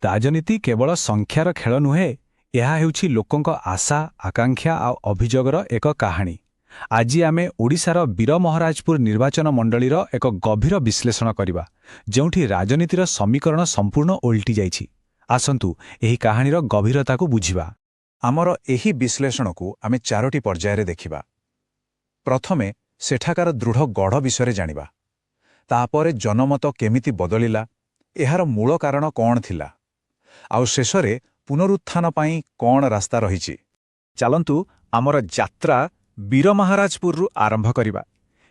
ରାଜନୀତି କେବଳ ସଂଖ୍ୟାର ଖେଳ ନୁହେଁ, ଏହା ହେଉଛି ଲୋକଙ୍କ ଆଶା, ଆକାଂକ୍ଷା ଆଉ ଅଭିଯୋଗର ଏକ କାହାଣୀ। ଆଜି ଆମେ ଓଡ଼ିଶାର ବୀରମହାରାଜପୁର ନିର୍ବାଚନ ମଣ୍ଡଳୀର ଏକ ଗଭୀର ବିଶ୍ଳେଷଣ କରିବା, ଯେଉଁଠି ରାଜନୀତିର ସମୀକରଣ ସମ୍ପୂର୍ଣ୍ଣ ଓଲଟି ଯାଇଛି। ଆସନ୍ତୁ ଏହି କାହାଣୀର ଗଭୀରତାକୁ ବୁଝିବା। ଆମର ଏହି ବିଶ୍ଳେଷଣକୁ ଆମେ 4ଟି ପର୍ଯ୍ୟାୟରେ ଦେଖିବା। ପ୍ରଥମେ ସେଠାକାର ଦୃଢ଼ ଗଢ଼ ବିଷୟରେ ଜାଣିବା। ତାପରେ ଜନମତ କେମିତି ବଦଳିଲା, ଏହାର ମୂଳ କାରଣ କ'ଣ ଥିଲା, ଆଉ ଶେଷରେ ପୁନରୁତ୍ଥାନ ପାଇଁ କ'ଣ ରାସ୍ତା ରହିଛି। ଚାଲନ୍ତୁ ଆମର ଯାତ୍ରା ବୀରମହାରାଜପୁରରୁ ଆରମ୍ଭ କରିବା।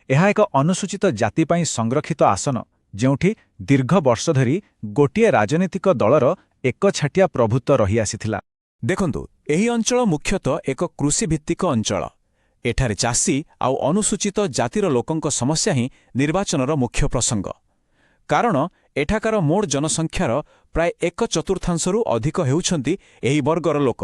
ଏହା ଏକ ଅନୁସୂଚିତ ଜାତି ପାଇଁ ସଂରକ୍ଷିତ ଆସନ, ଯେଉଁଠି ଦୀର୍ଘ ବର୍ଷ ଧରି ଗୋଟିଏ ରାଜନୈତିକ ଦଳର ଏକଛାଟିଆ ପ୍ରଭୁତ୍ୱ ରହିଆସିଥିଲା। ଦେଖନ୍ତୁ, ଏହି ଅଞ୍ଚଳ ମୁଖ୍ୟତଃ ଏକ କୃଷିଭିତ୍ତିକ ଅଞ୍ଚଳ। ଏଠାରେ ଚାଷୀ ଆଉ ଅନୁସୂଚିତ ଜାତିର ଲୋକଙ୍କ ସମସ୍ୟା ହିଁ ନିର୍ବାଚନର ମୁଖ୍ୟ ପ୍ରସଙ୍ଗ। କାରଣ ଏଠାକାର ମୋଟ ଜନସଂଖ୍ୟାର ପ୍ରାୟ 1/4 ଅଧିକ ହେଉଛନ୍ତି ଏହି ବର୍ଗର ଲୋକ।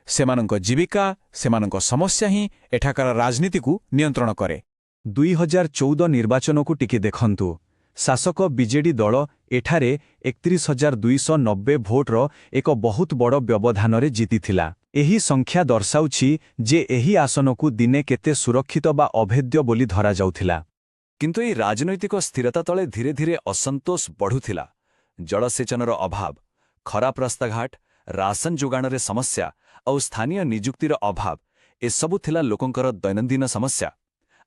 ସେମାନଙ୍କ ଜୀବିକା, ସେମାନଙ୍କ ସମସ୍ୟା ହିଁ ଏଠାକାର ରାଜନୀତିକୁ ନିୟନ୍ତ୍ରଣ କରେ। 2014 ନିର୍ବାଚନକୁ ଟିକେ ଦେଖନ୍ତୁ। ଶାସକ ବିଜେଡି ଦଳ ଏଠାରେ 31,290 ଭୋଟର ଏକ ବହୁତ ବଡ଼ ବ୍ୟବଧାନରେ ଜିତିଥିଲା। ଏହି ସଂଖ୍ୟା ଦର୍ଶାଉଛି ଯେ ଏହି ଆସନକୁ ଦିନେ କେତେ ସୁରକ୍ଷିତ ବା ଅଭେଦ୍ୟ ବୋଲି ଧରାଯାଉଥିଲା। କିନ୍ତୁ ଏହି ରାଜନୈତିକ ସ୍ଥିରତା ତଳେ ଧୀରେ ଧୀରେ ଅସନ୍ତୋଷ ବଢ଼ୁଥିଲା। ଜଳସେଚନର ଅଭାବ, ଖରାପ ରାସ୍ତାଘାଟ, ରାସନ ଯୋଗାଣରେ ସମସ୍ୟା ଆଉ ସ୍ଥାନୀୟ ନିଯୁକ୍ତିର ଅଭାବ, ଏସବୁ ଥିଲା ଲୋକଙ୍କର ଦୈନନ୍ଦିନ ସମସ୍ୟା।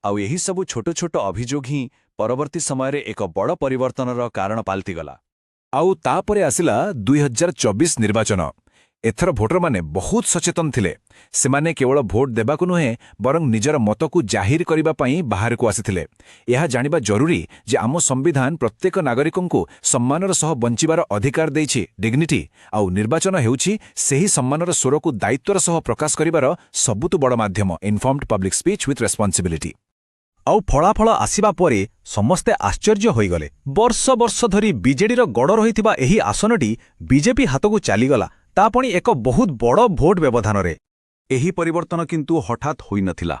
ଆଉ ଏହିସବୁ ଛୋଟ ଛୋଟ ଅଭିଯୋଗ ହିଁ ପରବର୍ତ୍ତୀ ସମୟରେ ଏକ ବଡ଼ ପରିବର୍ତ୍ତନର କାରଣ ପାଲଟିଗଲା। ଆଉ ତାପରେ ଆସିଲା 2024 ନିର୍ବାଚନ। ଏଥର ଭୋଟରମାନେ ବହୁତ ସଚେତନ ଥିଲେ। ସେମାନେ କେବଳ ଭୋଟ ଦେବାକୁ ନୁହେଁ, ବରଂ ନିଜର ମତକୁ ଜାହିର କରିବା ପାଇଁ ବାହାରକୁ ଆସିଥିଲେ। ଏହା ଜାଣିବା ଜରୁରୀ ଯେ ଆମ ସମ୍ବିଧାନ ପ୍ରତ୍ୟେକ ନାଗରିକଙ୍କୁ ସମ୍ମାନର ସହ ବଞ୍ଚିବାର ଅଧିକାର ଦେଇଛି, ଡିଗ୍ନିଟି, ଆଉ ନିର୍ବାଚନ ହେଉଛି ସେହି ସମ୍ମାନର ସ୍ୱରକୁ ଦାୟିତ୍ୱର ସହ ପ୍ରକାଶ କରିବାର ସବୁଠୁ ବଡ଼ ମାଧ୍ୟମ। ଇନଫର୍ମଡ୍ ପବ୍ଲିକ୍ ସ୍ପିଚ୍ ୱିଥ୍ ରେସ୍ପନ୍ସିବିଲିଟି। ଆଉ ଫଳାଫଳ ଆସିବା ପରେ ସମସ୍ତେ ଆଶ୍ଚର୍ଯ୍ୟ ହୋଇଗଲେ। ବର୍ଷ ବର୍ଷ ଧରି ବିଜେଡିର ଗଡ଼ ରହିଥିବା ଏହି ଆସନଟି ବିଜେପି ହାତକୁ ଚାଲିଗଲା, ତା ପୁଣି ଏକ ବହୁତ ବଡ଼ ଭୋଟ ବ୍ୟବଧାନରେ। ଏହି ପରିବର୍ତ୍ତନ କିନ୍ତୁ ହଠାତ୍ ହୋଇନଥିଲା।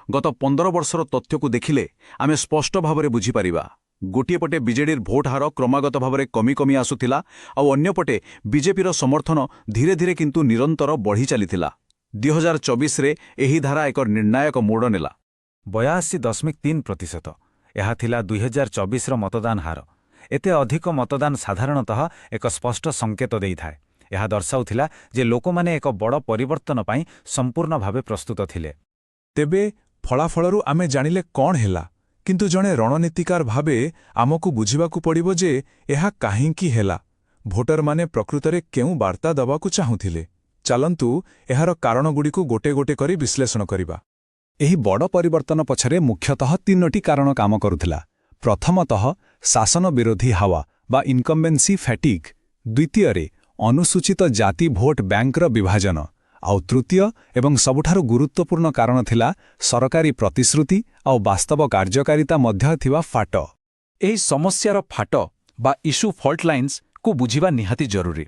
ଗତ 15 ବର୍ଷର ତଥ୍ୟକୁ ଦେଖିଲେ ଆମେ ସ୍ପଷ୍ଟ ଭାବରେ ବୁଝିପାରିବା। ଗୋଟିଏ ପଟେ ବିଜେଡିର ଭୋଟ ହାର କ୍ରମାଗତ ଭାବରେ କମି କମି ଆସୁଥିଲା, ଆଉ ଅନ୍ୟପଟେ ବିଜେପିର ସମର୍ଥନ ଧୀରେ ଧୀରେ କିନ୍ତୁ ନିରନ୍ତର ବଢ଼ି ଚାଲିଥିଲା। 2024ରେ ଏହି ଧାରା ଏକ ନିର୍ଣ୍ଣାୟକ ମୋଡ଼ ନେଲା। 82.3%। ଏହା ଥିଲା 2024ର ମତଦାନ ହାର। ଏତେ ଅଧିକ ମତଦାନ ସାଧାରଣତଃ ଏକ ସ୍ପଷ୍ଟ ସଙ୍କେତ ଦେଇଥାଏ। ଏହା ଦର୍ଶାଉଥିଲା ଯେ ଲୋକମାନେ ଏକ ବଡ଼ ପରିବର୍ତ୍ତନ ପାଇଁ ସମ୍ପୂର୍ଣ୍ଣ ଭାବେ ପ୍ରସ୍ତୁତ ଥିଲେ। ତେବେ ଫଳାଫଳରୁ ଆମେ ଜାଣିଲେ କ'ଣ ହେଲା, କିନ୍ତୁ ଜଣେ ରଣନୀତିକାର ଭାବେ ଆମକୁ ବୁଝିବାକୁ ପଡ଼ିବ ଯେ ଏହା କାହିଁକି ହେଲା। ଭୋଟରମାନେ ପ୍ରକୃତରେ କେଉଁ ବାର୍ତ୍ତା ଦେବାକୁ ଚାହୁଁଥିଲେ। ଚାଲନ୍ତୁ ଏହାର କାରଣଗୁଡ଼ିକୁ ଗୋଟେ ଗୋଟେ କରି ବିଶ୍ଳେଷଣ କରିବା। ଏହି ବଡ଼ ପରିବର୍ତ୍ତନ ପଛରେ ମୁଖ୍ୟତଃ 3ଟି କାରଣ କାମ କରୁଥିଲା। ପ୍ରଥମତଃ ଶାସନ ବିରୋଧୀ ହାୱା ବା ଇନକମ୍ବେନ୍ସି ଫ୍ୟାଟିଗ୍। ଦ୍ୱିତୀୟରେ ଅନୁସୂଚିତ ଜାତି ଭୋଟ ବ୍ୟାଙ୍କର ବିଭାଜନ। ଆଉ ତୃତୀୟ ଏବଂ ସବୁଠାରୁ ଗୁରୁତ୍ୱପୂର୍ଣ୍ଣ କାରଣ ଥିଲା ସରକାରୀ ପ୍ରତିଶ୍ରୁତି ଆଉ ବାସ୍ତବ କାର୍ଯ୍ୟକାରିତା ମଧ୍ୟରେ ଥିବା ଫାଟ। ଏହି ସମସ୍ୟାର ଫାଟ ବା ଇସ୍ୟୁ ଫଲ୍ଟ ଲାଇନ୍ସକୁ ବୁଝିବା ନିହାତି ଜରୁରୀ।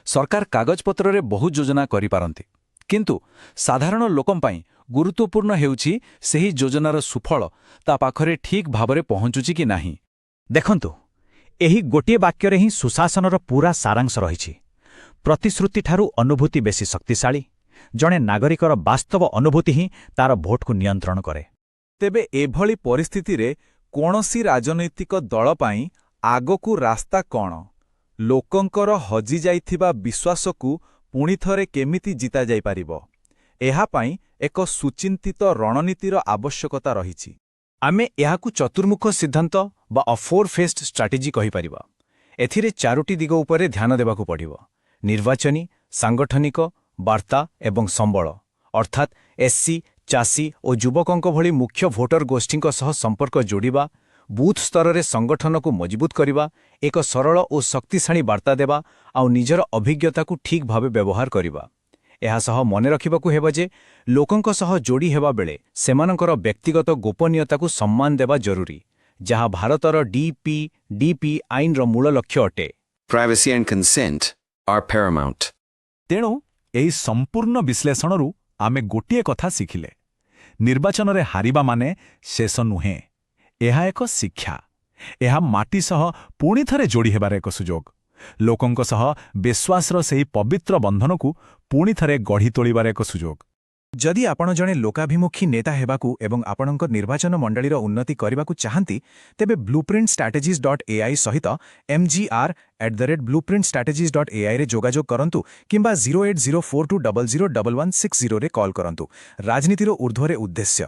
ସରକାର କାଗଜପତ୍ରରେ ବହୁ ଯୋଜନା କରିପାରନ୍ତି, କିନ୍ତୁ ସାଧାରଣ ଲୋକଙ୍କ ପାଇଁ ଗୁରୁତ୍ୱପୂର୍ଣ୍ଣ ହେଉଛି ସେହି ଯୋଜନାର ସୁଫଳ ତା ପାଖରେ ଠିକ୍ ଭାବରେ ପହଞ୍ଚୁଛି କି ନାହିଁ। ଦେଖନ୍ତୁ, ଏହି ଗୋଟିଏ ବାକ୍ୟରେ ହିଁ ସୁଶାସନର ପୂରା ସାରାଂଶ ରହିଛି। ପ୍ରତିଶ୍ରୁତିଠାରୁ ଅନୁଭୂତି ବେଶୀ ଶକ୍ତିଶାଳୀ। ଜଣେ ନାଗରିକର ବାସ୍ତବ ଅନୁଭୂତି ହିଁ ତାର ଭୋଟକୁ ନିୟନ୍ତ୍ରଣ କରେ। ତେବେ ଏଭଳି ପରିସ୍ଥିତିରେ କୌଣସି ରାଜନୈତିକ ଦଳ ପାଇଁ ଆଗକୁ ରାସ୍ତା କ'ଣ? ଲୋକଙ୍କର ହଜିଯାଇଥିବା ବିଶ୍ୱାସକୁ ପୁଣିଥରେ କେମିତି ଜିତାଯାଇପାରିବ? ଏହା ପାଇଁ ଏକ ସୁଚିନ୍ତିତ ରଣନୀତିର ଆବଶ୍ୟକତା ରହିଛି। ଆମେ ଏହାକୁ ଚତୁର୍ମୁଖ ସିଦ୍ଧାନ୍ତ ବା ଫୋର୍ ଫେସ୍ଡ ଷ୍ଟ୍ରାଟେଜି କହିପାରିବା। ଏଥିରେ 4ଟି ଦିଗ ଉପରେ ଧ୍ୟାନ ଦେବାକୁ ପଡ଼ିବ: ନିର୍ବାଚନୀ, ସାଂଗଠନିକ, ବାର୍ତ୍ତା ଏବଂ ସମ୍ବଳ। ଅର୍ଥାତ୍ ଏସ୍ସି, ଚାଷୀ ଓ ଯୁବକଙ୍କ ଭଳି ମୁଖ୍ୟ ଭୋଟର ଗୋଷ୍ଠୀଙ୍କ ସହ ସମ୍ପର୍କ ଯୋଡ଼ିବା, ବୁଥ୍ ସ୍ତରରେ ସଂଗଠନକୁ ମଜବୁତ କରିବା, ଏକ ସରଳ ଓ ଶକ୍ତିଶାଳୀ ବାର୍ତ୍ତା ଦେବା, ଆଉ ନିଜର ଅଭିଜ୍ଞତାକୁ ଠିକ୍ ଭାବେ ବ୍ୟବହାର କରିବା। ଏହାସହ ମନେ ରଖିବାକୁ ହେବ ଯେ ଲୋକଙ୍କ ସହ ଯୋଡ଼ି ହେବା ବେଳେ ସେମାନଙ୍କର ବ୍ୟକ୍ତିଗତ ଗୋପନୀୟତାକୁ ସମ୍ମାନ ଦେବା ଜରୁରୀ, ଯାହା ଭାରତର ଡିପି ଆଇନର ମୂଳ ଲକ୍ଷ୍ୟ ଅଟେ। Privacy and consent are paramount. ତେଣୁ ଏହି ସମ୍ପୂର୍ଣ୍ଣ ବିଶ୍ଳେଷଣରୁ ଆମେ ଗୋଟିଏ କଥା ଶିଖିଲେ। ନିର୍ବାଚନରେ ହାରିବା ମାନେ ଶେଷ ନୁହେଁ। ଏହା ଏକ ଶିକ୍ଷା। ଏହା ମାଟି ସହ ପୁଣିଥରେ ଯୋଡ଼ି ହେବାର ଏକ ସୁଯୋଗ। ଲୋକଙ୍କ ସହ ବିଶ୍ୱାସର ସେହି ପବିତ୍ର ବନ୍ଧନକୁ ପୁଣି ଥରେ ଗଢ଼ି ତୋଳିବାର ଏକ ସୁଯୋଗ। ଯଦି ଆପଣ ଜଣେ ଲୋକାଭିମୁଖୀ ନେତା ହେବାକୁ ଏବଂ ଆପଣଙ୍କ ନିର୍ବାଚନ ମଣ୍ଡଳୀର ଉନ୍ନତି କରିବାକୁ ଚାହାନ୍ତି, ତେବେ blueprintstrategies.ai ସହିତ mgr@blueprintstrategies.ai ରେ ଯୋଗାଯୋଗ କରନ୍ତୁ କିମ୍ବା 08042001160 ରେ କଲ୍ କରନ୍ତୁ। ରାଜନୀତିର ଊର୍ଦ୍ଧ୍ୱରେ ଉଦ୍ଦେଶ୍ୟ